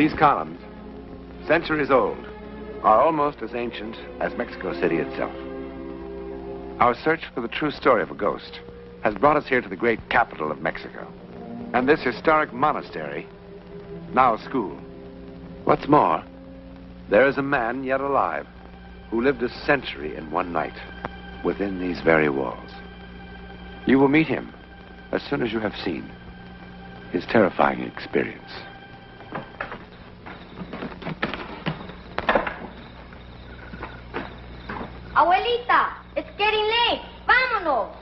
These columns, centuries old, are almost as ancient as Mexico City itself. Our search for the true story of a ghost has brought us here to the great capital of Mexico. And this historic monastery, now a school. What's more, there is a man yet alive who lived a century in one night within these very walls. You will meet him as soon as you have seen his terrifying experience. Abuelita, it's getting late. Vámonos.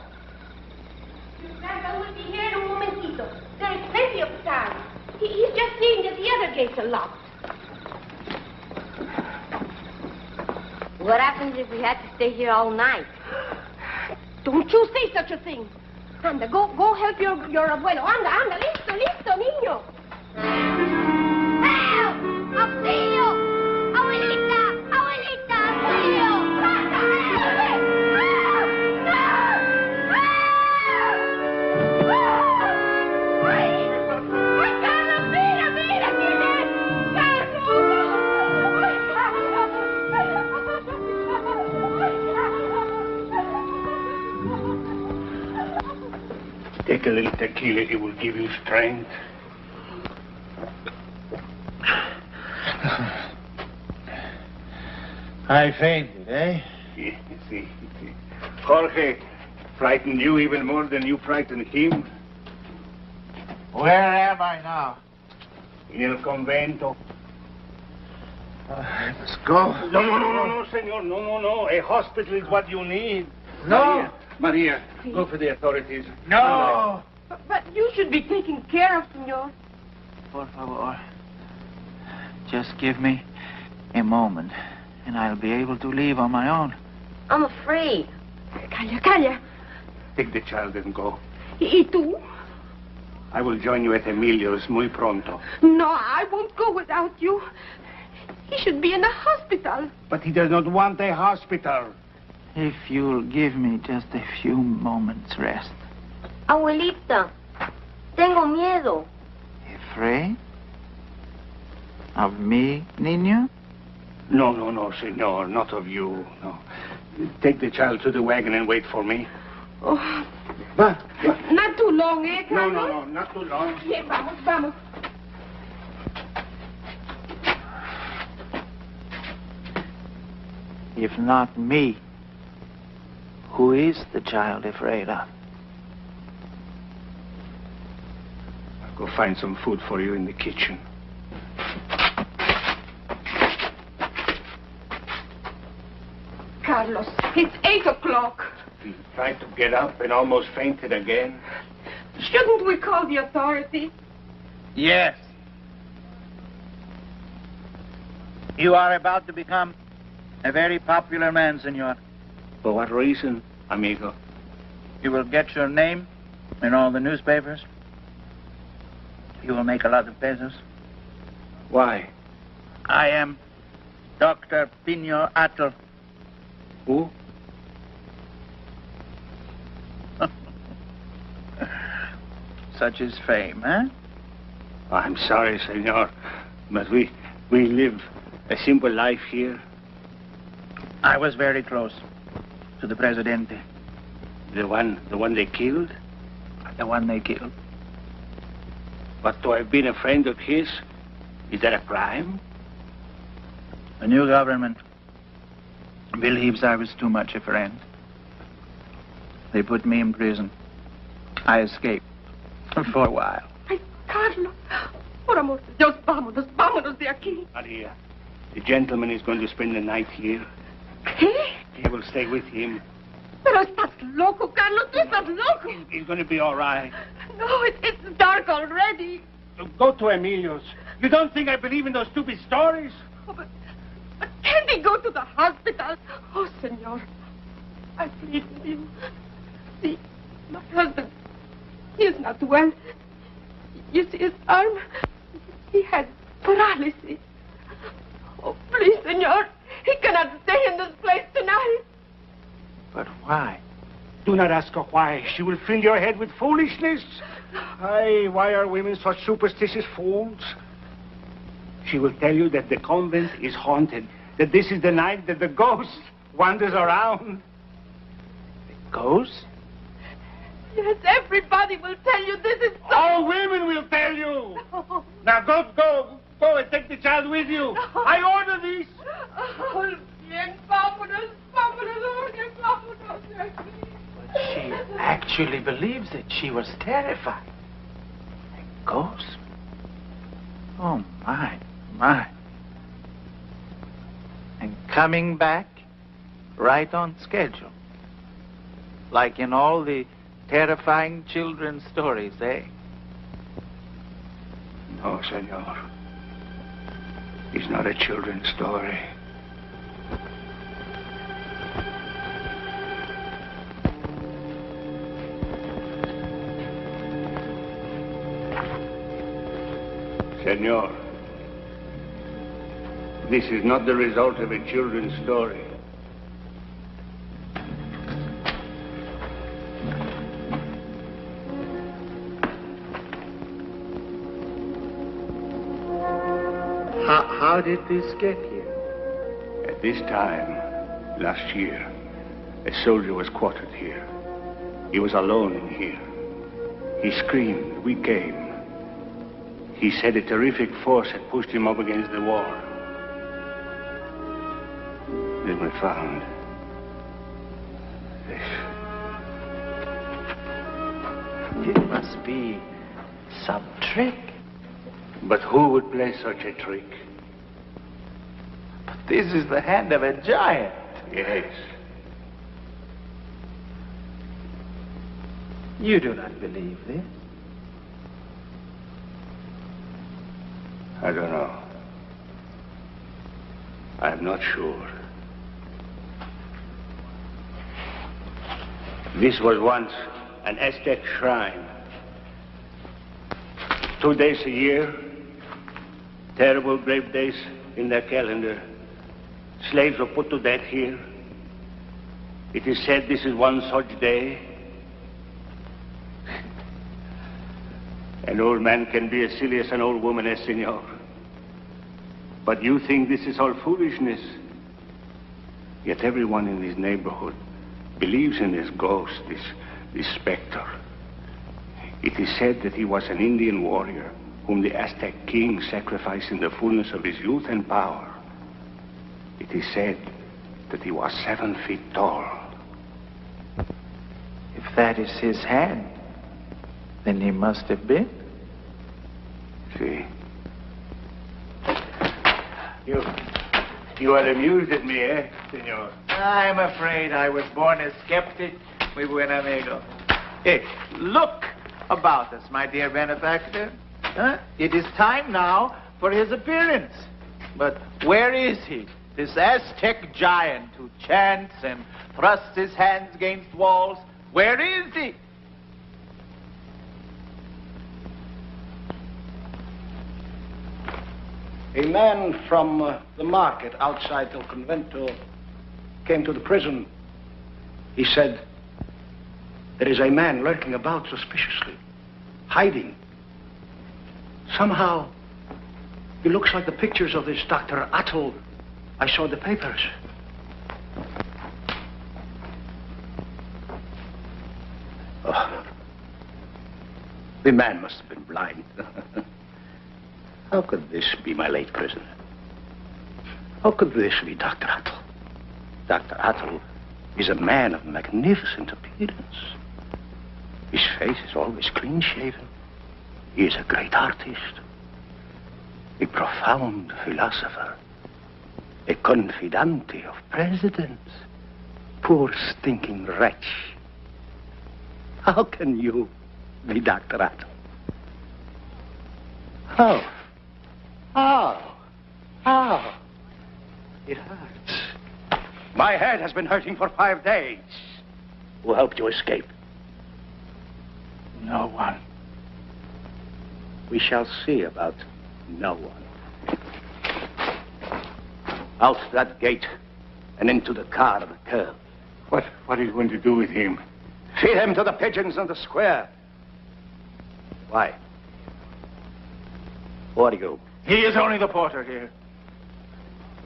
Santa will be here in a momentito. There is plenty of time. He's just seeing that the other gates are locked. What happens if we had to stay here all night? Don't you say such a thing. Anda, go help your abuelo. Anda, listo, niño. Help! Auxilio! Abuelita, auxilio! Take a little tequila, it will give you strength. I fainted, eh? You see. Jorge frightened you even more than you frightened him. Where am I now? In el convento. Let's go. No, senor. No. A hospital is what you need. No. Maria, go for the authorities. No. But you should be taken care of, senor. Por favor. Just give me a moment, and I'll be able to leave on my own. I'm afraid. Calla. Take the child and go. ¿Y tú? I will join you at Emilio's muy pronto. No, I won't go without you. He should be in a hospital. But he does not want a hospital. If you'll give me just a few moments' rest. Abuelita, tengo miedo. Afraid? Of me, niño? No, senor, not of you, no. Take the child to the wagon and wait for me. Oh. Va. Not too long, eh, Carlos? No, not too long. Yeah, vamos. If not me, who is the child afraid of? I'll go find some food for you in the kitchen. Carlos, it's 8 o'clock. He tried to get up and almost fainted again. Shouldn't we call the authorities? Yes. You are about to become a very popular man, senor. For what reason, amigo? You will get your name in all the newspapers. You will make a lot of pesos. Why? I am Dr. Pino Atl. Who? Such is fame, eh? I'm sorry, senor, but we live a simple life here. I was very close to the Presidente. The one they killed? The one they killed. But to have been a friend of his, is that a crime? The new government believes I was too much a friend. They put me in prison. I escaped for a while. Ay, Carlos, por amor de Dios, vámonos de aquí. Maria, the gentleman is going to spend the night here. ¿Qué? You will stay with him. Pero estás loco, Carlos, tú estás loco. He's going to be all right. No, it's dark already. Go to Emilio's. You don't think I believe in those stupid stories? Oh, but can't he go to the hospital? Oh, senor, I plead with you. See, my husband, he is not well. You see his arm? He has paralysis. Oh, please, senor, he cannot stay in this place tonight. But why? Do not ask her why. She will fill your head with foolishness. Aye, why are women such superstitious fools? She will tell you that the convent is haunted, that this is the night that the ghost wanders around. The ghost? Yes, everybody will tell you this is so. All women will tell you. No. Now go and take the child with you. No. I order this. Oh, bien, vámonos, Jorge, vámonos. But she actually believes it. She was terrified. A ghost? Oh, my. And coming back right on schedule. Like in all the terrifying children's stories, eh? No, senor. It's not a children's story. Senor, this is not the result of a children's story. How did this get here? At this time, last year, a soldier was quartered here. He was alone in here. He screamed. We came. He said a terrific force had pushed him up against the wall. Then we found this. It must be some trick. But who would play such a trick? But this is the hand of a giant. Yes. You do not believe this? I don't know. I'm not sure. This was once an Aztec shrine. 2 days a year, terrible brave days in their calendar. Slaves were put to death here. It is said this is one such day. An old man can be as silly as an old woman, senor. But you think this is all foolishness. Yet everyone in this neighborhood believes in this ghost, this specter. It is said that he was an Indian warrior whom the Aztec king sacrificed in the fullness of his youth and power. It is said that he was 7 feet tall. If that is his hand, then he must have been. See? You are amused at me, eh, senor? I'm afraid I was born a skeptic, mi buen amigo. Hey, look about us, my dear benefactor. Huh? It is time now for his appearance. But where is he? This Aztec giant who chants and thrusts his hands against walls. Where is he? A man from the market outside El Convento came to the prison. He said, there is a man lurking about suspiciously, hiding. Somehow, he looks like the pictures of this Dr. Atl I saw in the papers. Oh, the man must have been blind. How could this be my late prisoner? How could this be Dr. Atl? Dr. Atl is a man of magnificent appearance. His face is always clean-shaven. He is a great artist, a profound philosopher, a confidante of presidents. Poor stinking wretch. How can you be Dr. Atl? How? How? It hurts. My head has been hurting for 5 days. Who helped you escape? No one. We shall see about no one. Out that gate and into the car of the curb. What are you going to do with him? Feed him to the pigeons in the square. Why? Who are you? He is only the porter here.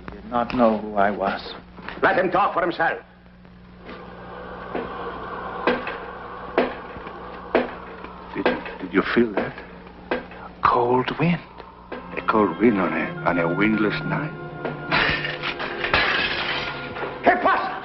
He did not know who I was. Let him talk for himself. Did you feel that? Cold wind. A cold wind on a windless night? ¿Qué pasa?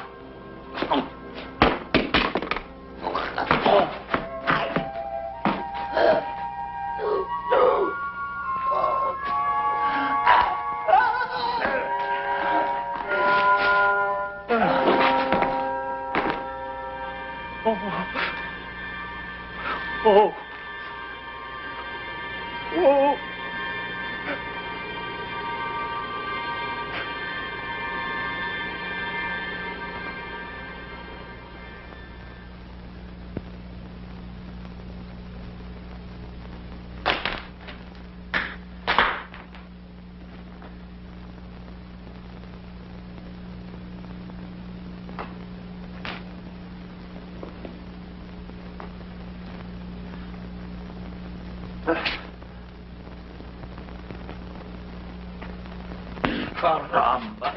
Oh. Oh. Caramba.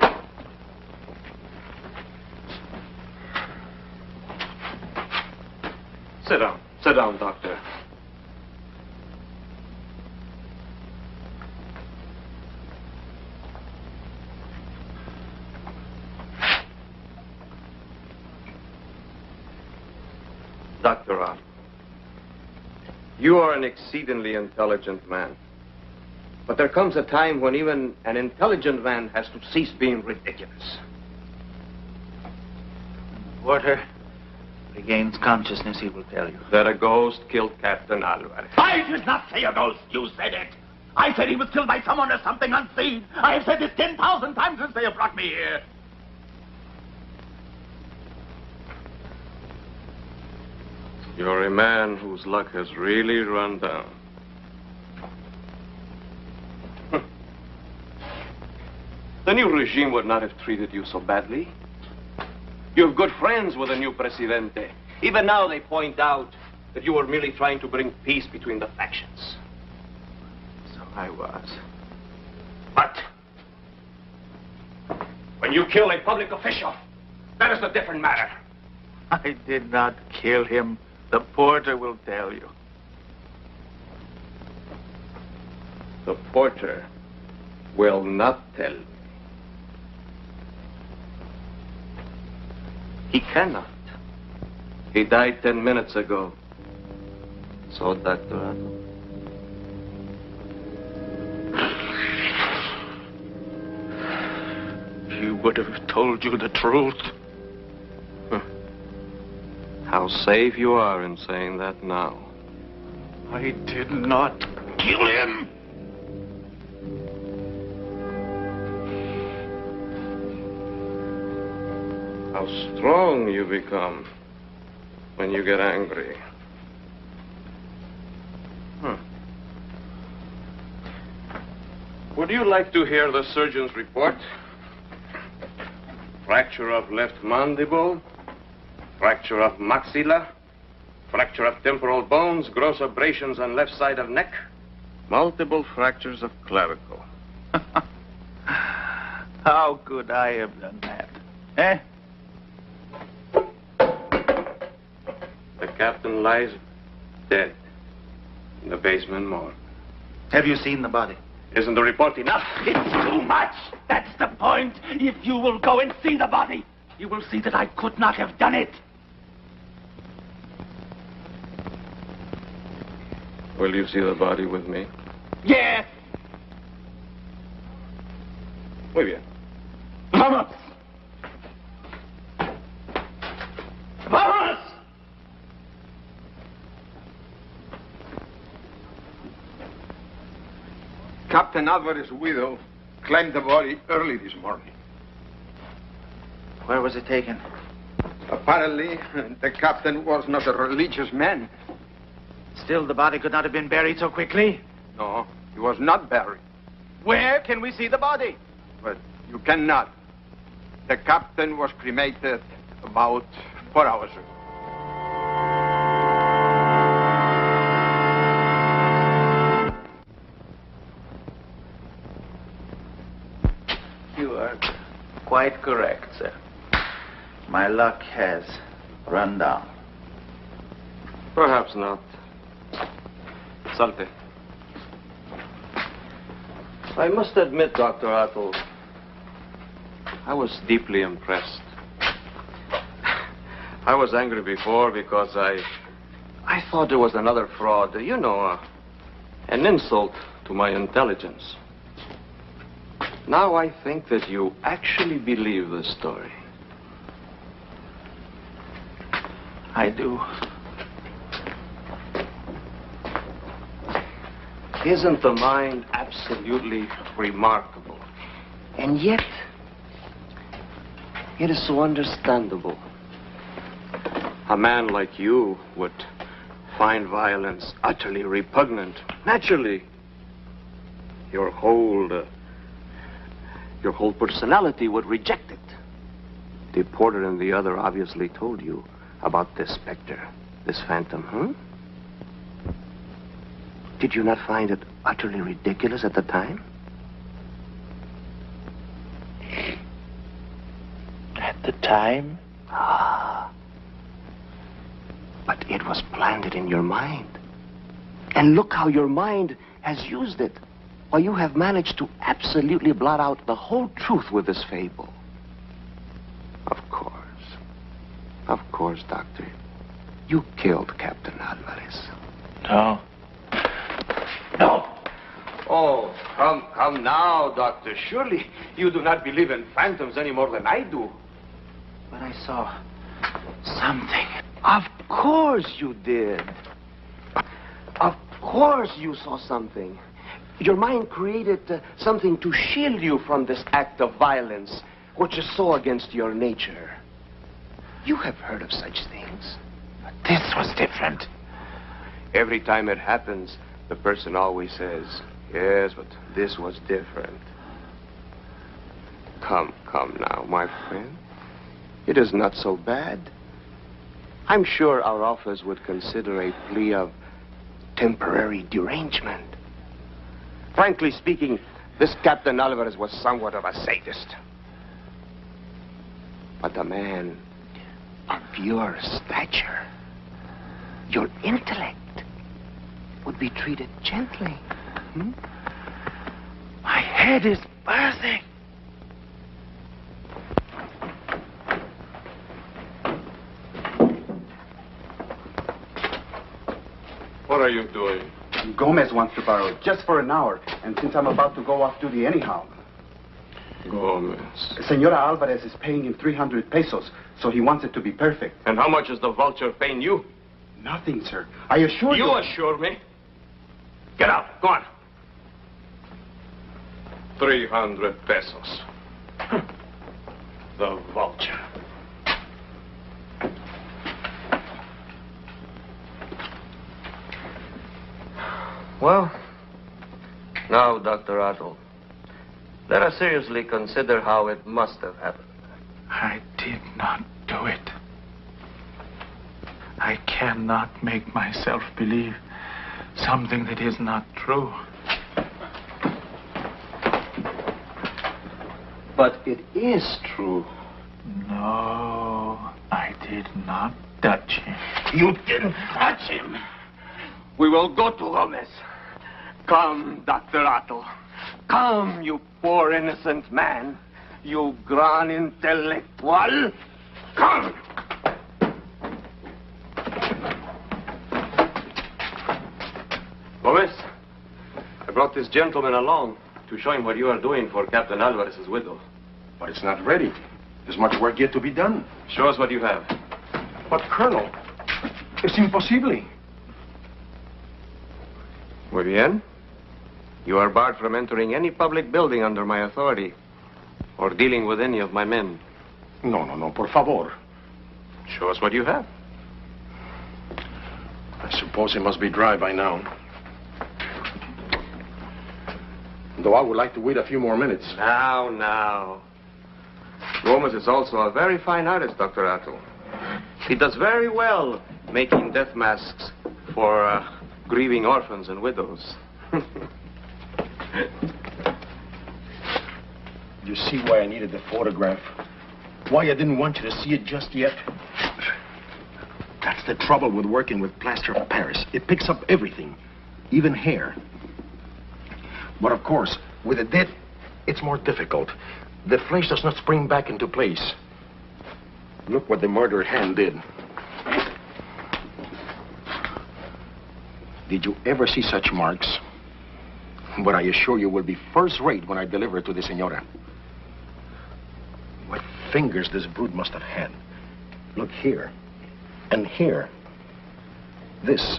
Sit down. Sit down, Doctor. Dr. Roth, you are an exceedingly intelligent man. But there comes a time when even an intelligent man has to cease being ridiculous. Porter regains consciousness, he will tell you. That a ghost killed Captain Alvarez. I did not say a ghost. You said it. I said he was killed by someone or something unseen. I have said this 10,000 times since they have brought me here. You're a man whose luck has really run down. The new regime would not have treated you so badly. You have good friends with the new presidente. Even now they point out that you were merely trying to bring peace between the factions. So I was. But when you kill a public official, that is a different matter. I did not kill him. The porter will tell you. The porter will not tell me. He cannot. He died 10 minutes ago. So, Dr. Otto. He would have told you the truth. How safe you are in saying that now. I did not kill him. How strong you become when you get angry. Would you like to hear the surgeon's report? Fracture of left mandible, fracture of maxilla, fracture of temporal bones, gross abrasions on left side of neck, multiple fractures of clavicle. How could I have done that? Eh? The captain lies dead in the basement morgue. Have you seen the body? Isn't the report enough? It's too much. That's the point. If you will go and see the body, you will see that I could not have done it. Will you see the body with me? Yes. Muy bien. Vamos. Vamos. Captain Alvarez's widow claimed the body early this morning. Where was it taken? Apparently, the captain was not a religious man. Still, the body could not have been buried so quickly. No, he was not buried. Where can we see the body? But you cannot. The captain was cremated about 4 hours ago. correct, sir. My luck has run down. Perhaps not. Salte. I must admit, Dr. Atl, I was deeply impressed. I was angry before because I thought there was another fraud. You know, an insult to my intelligence. Now I think that you actually believe the story. I do. Isn't the mind absolutely remarkable? And yet, it is so understandable. A man like you would find violence utterly repugnant. Naturally, your whole personality would reject it. The porter and the other obviously told you about this specter, this phantom, huh? Did you not find it utterly ridiculous at the time? At the time? Ah. But it was planted in your mind. And look how your mind has used it. Why, you have managed to absolutely blot out the whole truth with this fable. Of course, Doctor. You killed Captain Alvarez. No. No. Oh, come now, Doctor. Surely you do not believe in phantoms any more than I do. But I saw something. Of course you did. Of course you saw something. Your mind created something to shield you from this act of violence, which is so against your nature. You have heard of such things. But this was different. Every time it happens, the person always says, yes, but this was different. Come now, my friend. It is not so bad. I'm sure our office would consider a plea of temporary derangement. Frankly speaking, this Captain Alvarez was somewhat of a sadist. But a man of your stature, your intellect, would be treated gently. My head is bursting. What are you doing? Gomez wants to borrow it just for an hour, and since I'm about to go off duty anyhow. Gomez. Senora Alvarez is paying him 300 pesos, so he wants it to be perfect. And how much is the vulture paying you? Nothing, sir. I assure you... You assure me? Get out. Go on. 300 pesos. The vulture. Well, now, Dr. Atl, let us seriously consider how it must have happened. I did not do it. I cannot make myself believe something that is not true. But it is true. No, I did not touch him. You didn't touch him. We will go to Gomez. Come, Dr. Atl. Come, you poor innocent man. You gran intellectual. Come! Gomez, I brought this gentleman along to show him what you are doing for Captain Alvarez's widow. But it's not ready. There's much work yet to be done. Show us what you have. But, Colonel, it's impossible. Muy bien. You are barred from entering any public building under my authority or dealing with any of my men. No, por favor. Show us what you have. I suppose it must be dry by now. Though I would like to wait a few more minutes. Now. Gomez is also a very fine artist, Dr. Atl. He does very well making death masks for grieving orphans and widows. You see why I needed the photograph? Why I didn't want you to see it just yet. That's the trouble with working with plaster of Paris. It picks up everything, even hair. But of course, with a dead, it's more difficult. The flesh does not spring back into place. Look what the murdered hand did. Did you ever see such marks? But I assure you will be first rate when I deliver it to the senora. What fingers this brute must have had. Look here. And here. This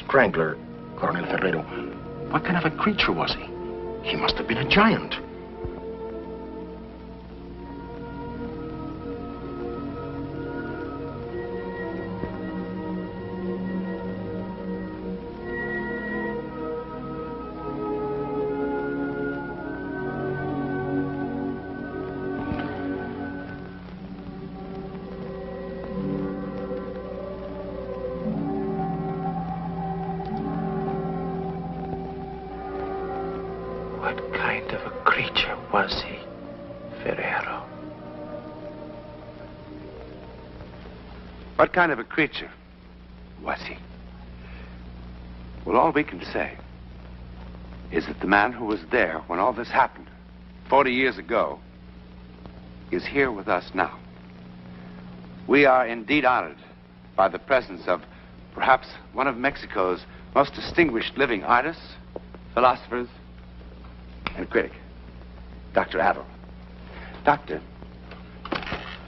strangler, Coronel Ferrero, what kind of a creature was he? He must have been a giant. Was he, Ferrero? What kind of a creature was he? Well, all we can say is that the man who was there when all this happened 40 years ago is here with us now. We are indeed honored by the presence of perhaps one of Mexico's most distinguished living artists, philosophers, and critics. Dr. Adel. Doctor,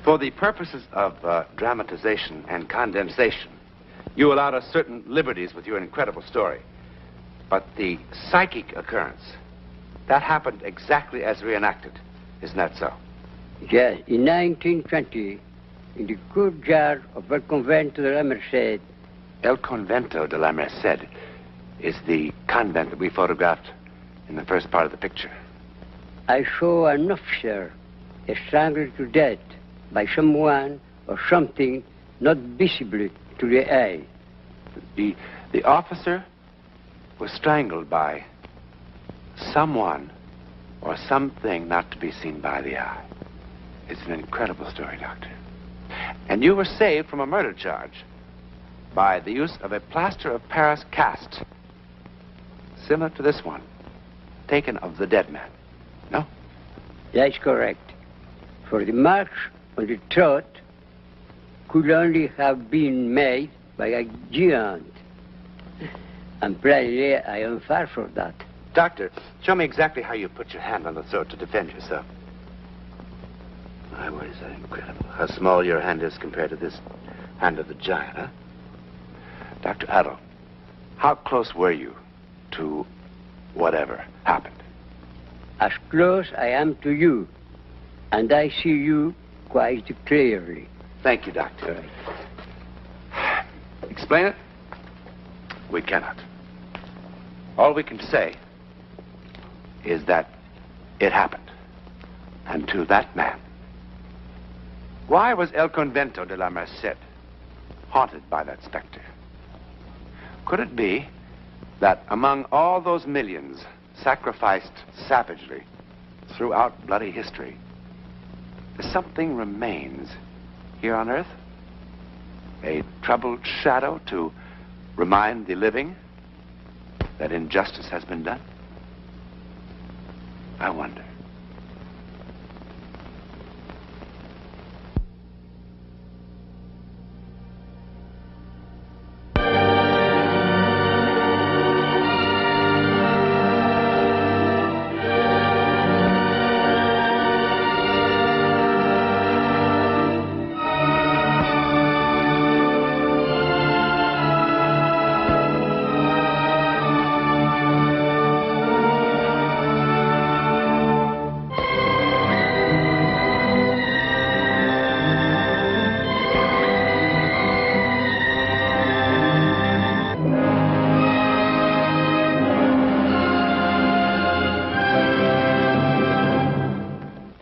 for the purposes of dramatization and condensation, you allowed us certain liberties with your incredible story. But the psychic occurrence, that happened exactly as reenacted. Isn't that so? Yes, in 1920, in the courtyard of el convento de la Merced. El convento de la Merced is the convent that we photographed in the first part of the picture. I saw an officer strangled to death by someone or something not visible to the eye. The officer was strangled by someone or something not to be seen by the eye. It's an incredible story, Doctor. And you were saved from a murder charge by the use of a plaster of Paris cast, similar to this one, taken of the dead man. No? That's correct. For the marks on the throat could only have been made by a giant. And plainly, I am far from that. Doctor, show me exactly how you put your hand on the throat to defend yourself. My word, is that incredible. How small your hand is compared to this hand of the giant, huh? Dr. Adel, how close were you to whatever happened? As close I am to you, and I see you quite clearly. Thank you, Doctor. Explain it? We cannot. All we can say is that it happened, and to that man. Why was El Convento de la Merced haunted by that specter? Could it be that among all those millions sacrificed savagely throughout bloody history, something remains here on Earth? A troubled shadow to remind the living that injustice has been done? I wonder.